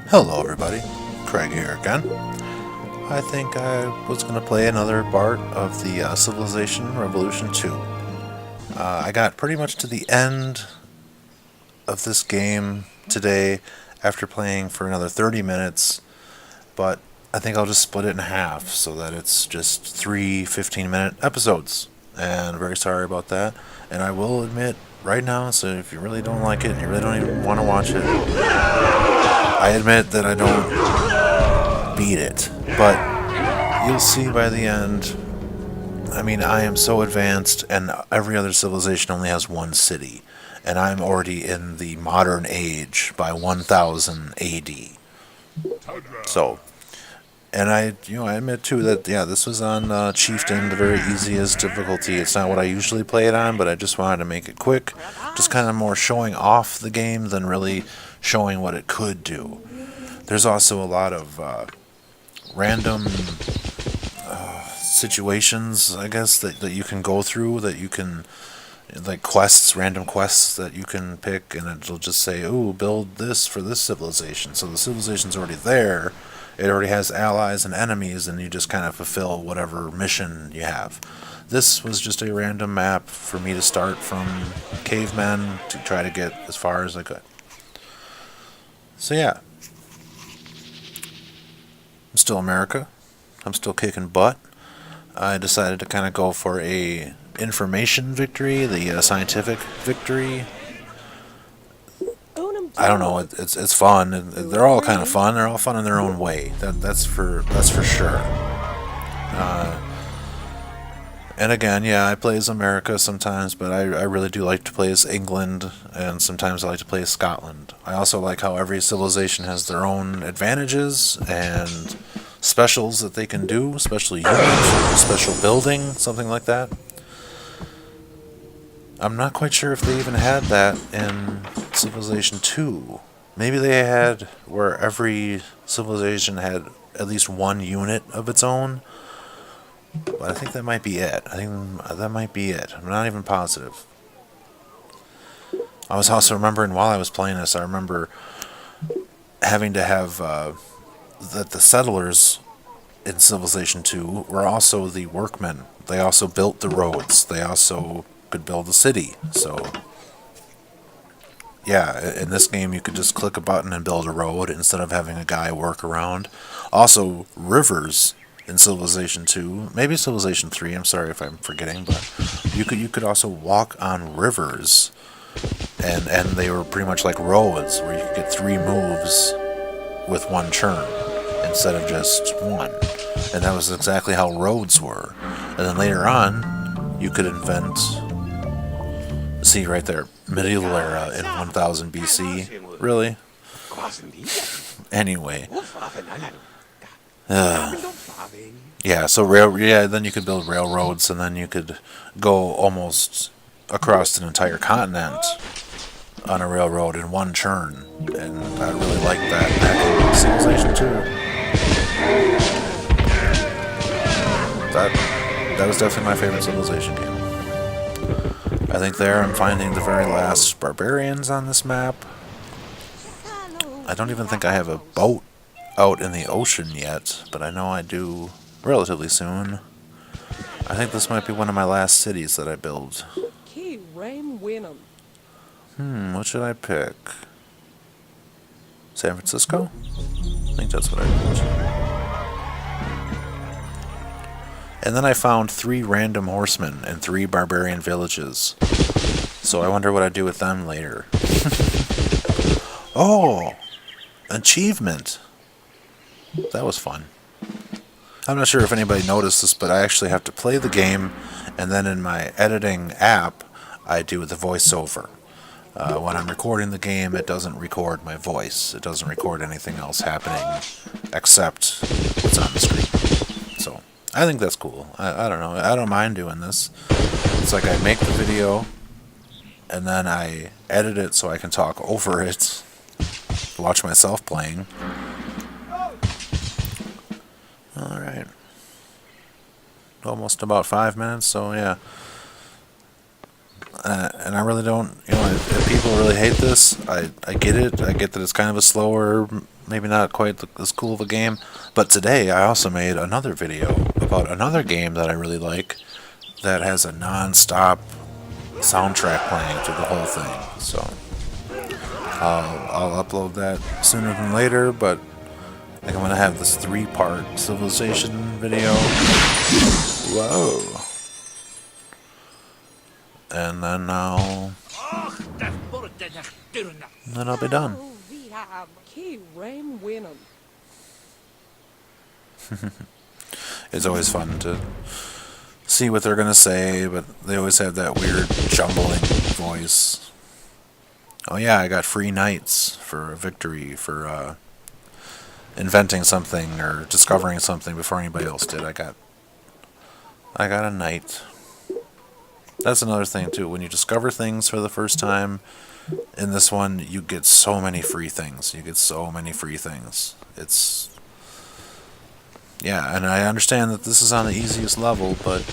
Hello everybody, Craig here again. I think I was going to play another part of the Civilization Revolution 2. I got pretty much to the end of this game today after playing for another 30 minutes, but I think I'll just split it in half so that it's just three 15-minute episodes. And I'm very sorry about that. And I will admit right now, so if you really don't like it and you really don't even want to watch it, I admit that I don't beat it, but you'll see by the end. I mean, I am so advanced, and every other civilization only has one city, and I'm already in the modern age by 1000 AD. So, and I admit too that this was on Chieftain, the very easiest difficulty. It's not what I usually play it on, but I just wanted to make it quick, just kind of more showing off the game than really showing what it could do. There's also a lot of random situations, I guess, that you can go through, that you can, like quests, random quests that you can pick, and it'll just say, "Ooh, build this for this civilization." So the civilization's already there. It already has allies and enemies, and you just kind of fulfill whatever mission you have. This was just a random map for me to start from cavemen to try to get as far as I could. So yeah, I'm still America. I'm still kicking butt. I decided to kind of go for a information victory, the scientific victory. I don't know. It's fun. They're all kind of fun. They're all fun in their own way. That's for sure. Uh, and again, yeah, I play as America sometimes, but I really do like to play as England, and sometimes I like to play as Scotland. I also like how every civilization has their own advantages and specials that they can do, special units, special building, something like that. I'm not quite sure if they even had that in Civilization 2. Maybe they had where every civilization had at least one unit of its own. But I think that might be it. I think that might be it. I'm not even positive. I was also remembering while I was playing this, I remember having to have that the settlers in Civilization 2 were also the workmen. They also built the roads. They also could build a city. So, yeah, in this game you could just click a button and build a road instead of having a guy work around. Also, rivers in Civilization 2, maybe Civilization 3, I'm sorry if I'm forgetting, but you could also walk on rivers, and they were pretty much like roads where you could get three moves with one churn instead of just one. And that was exactly how roads were. And then later on, you could invent, see right there, medieval era in 1000 BC. Really? Anyway. Yeah, so then you could build railroads, and then you could go almost across an entire continent on a railroad in one churn. And I really liked that back in Civilization 2. That was definitely my favorite Civilization game. I think there I'm finding the very last barbarians on this map. I don't even think I have a boat out in the ocean yet, but I know I do relatively soon. I think this might be one of my last cities that I build. What should I pick? San Francisco? I think that's what I picked. And then I found 3 random horsemen and 3 barbarian villages. So I wonder what I'd do with them later. Oh! Achievement! That was fun. I'm not sure if anybody noticed this, but I actually have to play the game, and then in my editing app, I do the voiceover. When I'm recording the game, it doesn't record my voice. It doesn't record anything else happening except what's on the screen. So, I think that's cool. I don't know. I don't mind doing this. It's like I make the video, and then I edit it so I can talk over it, watch myself playing. Alright. Almost about 5 minutes, so yeah. And I really don't, if people really hate this, I get it. I get that it's kind of a slower maybe not quite as cool of a game. But today I also made another video about another game that I really like that has a non-stop soundtrack playing through the whole thing. So I'll upload that sooner than later, but I think I'm gonna have this 3-part Civilization video. Whoa. And then I'll be done. It's always fun to see what they're gonna say, but they always have that weird jumbling voice. Oh yeah, I got free knights for a victory for inventing something or discovering something before anybody else did. I got a knight. That's another thing too. When you discover things for the first time, in this one, you get so many free things. It's... Yeah, and I understand that this is on the easiest level, but...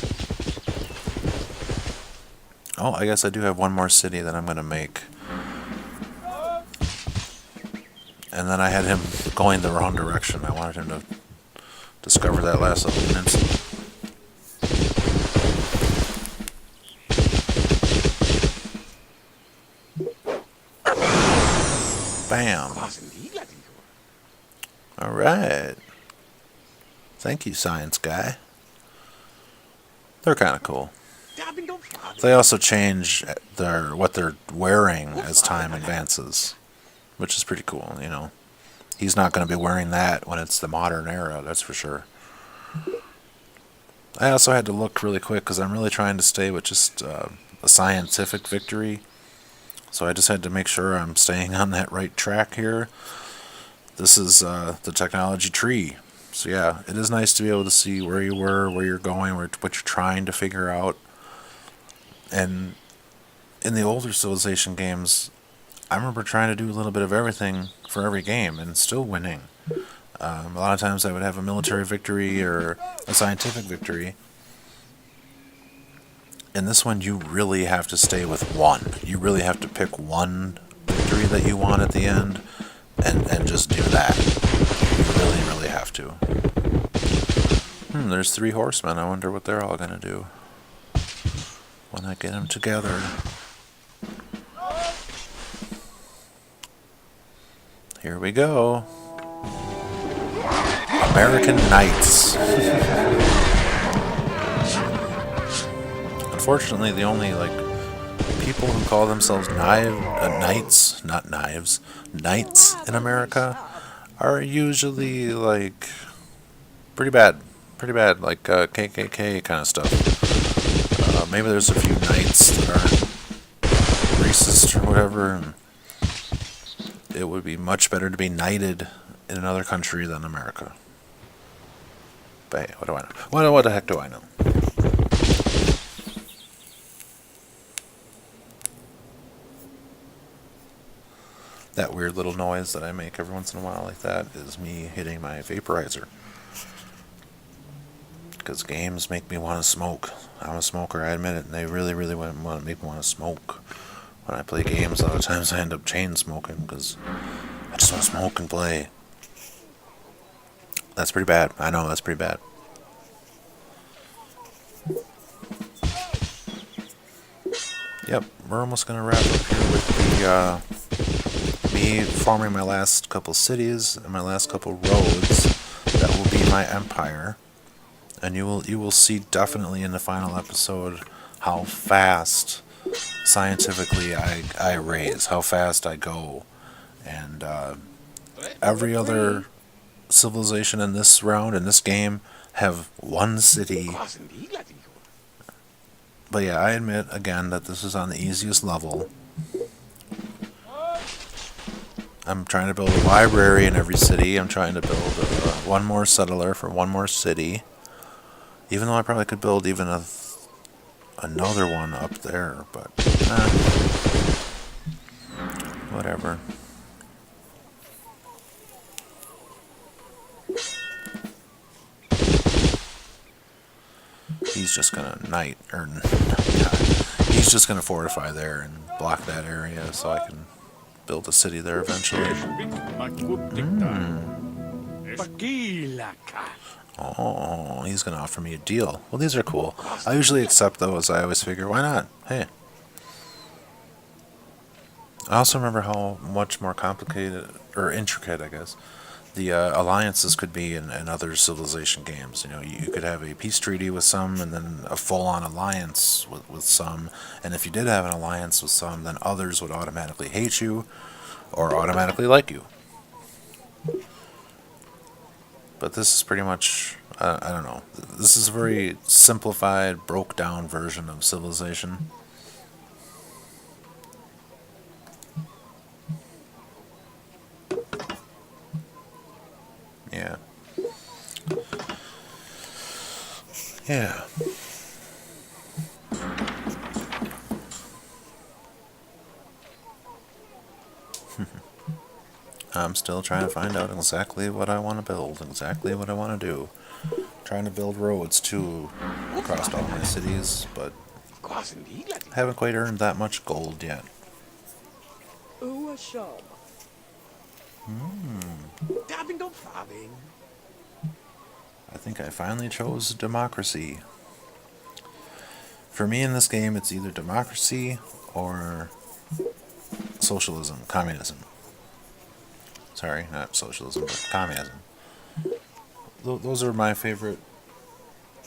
Oh, I guess I do have one more city that I'm going to make. And then I had him going the wrong direction. I wanted him to discover that last little peninsula. Bam. Alright. Thank you, science guy. They're kind of cool. They also change what they're wearing as time advances, which is pretty cool, you know. He's not going to be wearing that when it's the modern era, that's for sure. I also had to look really quick because I'm really trying to stay with just a scientific victory. So I just had to make sure I'm staying on that right track here. This is the technology tree. So yeah, it is nice to be able to see where you were, where you're going, what you're trying to figure out. And in the older Civilization games, I remember trying to do a little bit of everything for every game and still winning. A lot of times I would have a military victory or a scientific victory. In this one, you really have to stay with one. You really have to pick one victory that you want at the end and just do that. You really, really have to. There's 3 horsemen. I wonder what they're all going to do when I get them together. Here we go. American Knights. Unfortunately, the only people who call themselves knights, not knives, knights in America are usually pretty bad, like KKK kind of stuff. Maybe there's a few knights that are racist or whatever, and it would be much better to be knighted in another country than America. But hey, what do I know? What the heck do I know? That weird little noise that I make every once in a while like that is me hitting my vaporizer. Because games make me want to smoke. I'm a smoker, I admit it, and they really, really want to make me want to smoke. When I play games, a lot of times I end up chain smoking because I just want to smoke and play. That's pretty bad. I know, that's pretty bad. Yep, we're almost going to wrap up here with the me forming my last couple cities and my last couple roads. That will be my empire. And you will see definitely in the final episode how fast scientifically I raise, how fast I go. And every other civilization in this round, in this game, have one city. But yeah, I admit again that this is on the easiest level. I'm trying to build a library in every city. I'm trying to build one more settler for one more city. Even though I probably could build even another one up there, but whatever. He's just gonna he's just gonna fortify there and block that area so I can build a city there eventually. Oh, he's gonna offer me a deal. Well, these are cool. I usually accept those. I always figure, why not? Hey. I also remember how much more complicated, or intricate, I guess, the alliances could be in other civilization games. You know, you could have a peace treaty with some, and then a full-on alliance with some. And if you did have an alliance with some, then others would automatically hate you, or automatically like you. But this is pretty much, I don't know. This is a very simplified, broke down version of Civilization. Yeah. Yeah. I'm still trying to find out exactly what I want to build, exactly what I want to do. Trying to build roads too across all my cities, but haven't quite earned that much gold yet. I think I finally chose democracy. For me in this game, it's either democracy or socialism, communism. Sorry, not socialism, but communism. Those are my favorite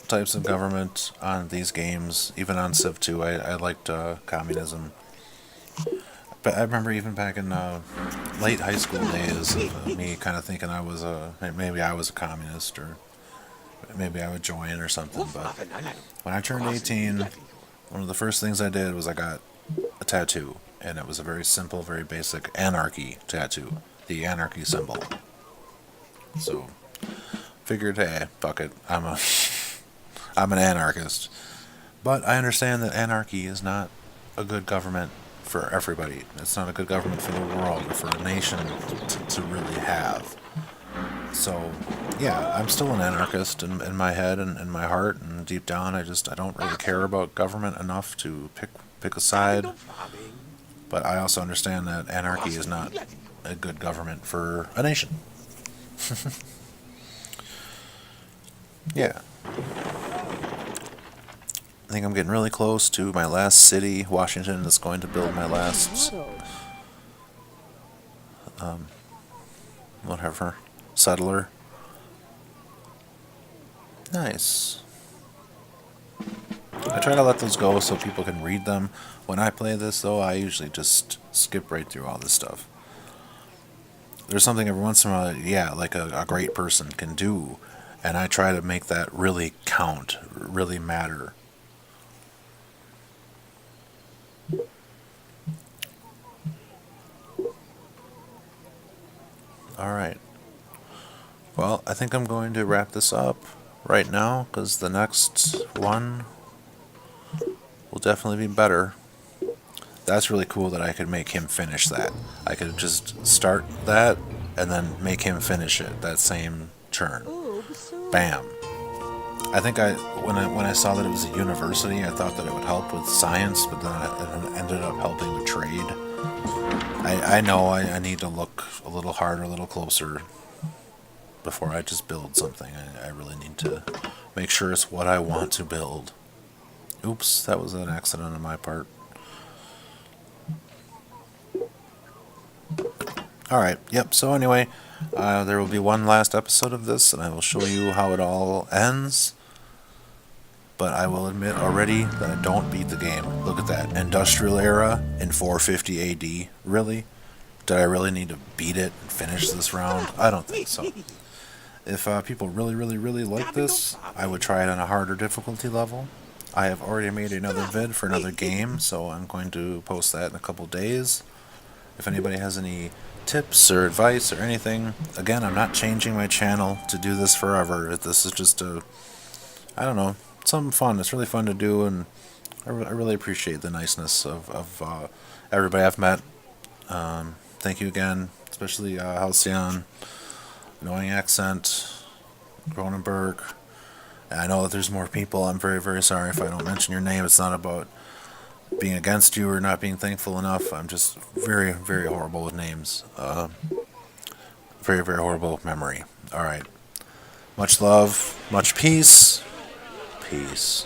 types of government on these games. Even on Civ 2, I liked communism. But I remember even back in late high school days of me kind of thinking maybe I was a communist, or maybe I would join or something. But when I turned 18, one of the first things I did was I got a tattoo, and it was a very simple, very basic anarchy tattoo, the anarchy symbol. So figured, hey, fuck it, I'm an anarchist. But I understand that anarchy is not a good government for everybody. It's not a good government for the world or for a nation to really have. So, yeah, I'm still an anarchist in my head and in my heart, and deep down, I don't really care about government enough to pick a side. But I also understand that anarchy is not a good government for a nation. Yeah. I think I'm getting really close to my last city. Washington is going to build my last, whatever, settler. Nice. I try to let those go so people can read them. When I play this, though, I usually just skip right through all this stuff. There's something every once in a while, yeah, like a great person can do, and I try to make that really count, really matter. Alright. Well, I think I'm going to wrap this up right now, because the next one will definitely be better. That's really cool that I could make him finish that. I could just start that and then make him finish it that same turn. Bam. I think when I saw that it was a university, I thought that it would help with science, but then it ended up helping with trade. I know I need to look a little harder, a little closer before I just build something. I really need to make sure it's what I want to build. Oops, that was an accident on my part. Alright, yep, so anyway, there will be one last episode of this, and I will show you how it all ends. But I will admit already that I don't beat the game. Look at that. Industrial era in 450 AD. Really? Did I really need to beat it and finish this round? I don't think so. If people really, really, really like this, I would try it on a harder difficulty level. I have already made another vid for another game, so I'm going to post that in a couple days. If anybody has any tips or advice or anything, again, I'm not changing my channel to do this forever. This is just I don't know, something fun. It's really fun to do, and I really appreciate the niceness of everybody I've met. Thank you again, especially Halcyon, Annoying Accent, Cronenberg. And I know that there's more people. I'm very, very sorry if I don't mention your name. It's not about being against you or not being thankful enough. I'm just very, very horrible with names. Very, very horrible memory. Alright. Much love, much peace. Peace.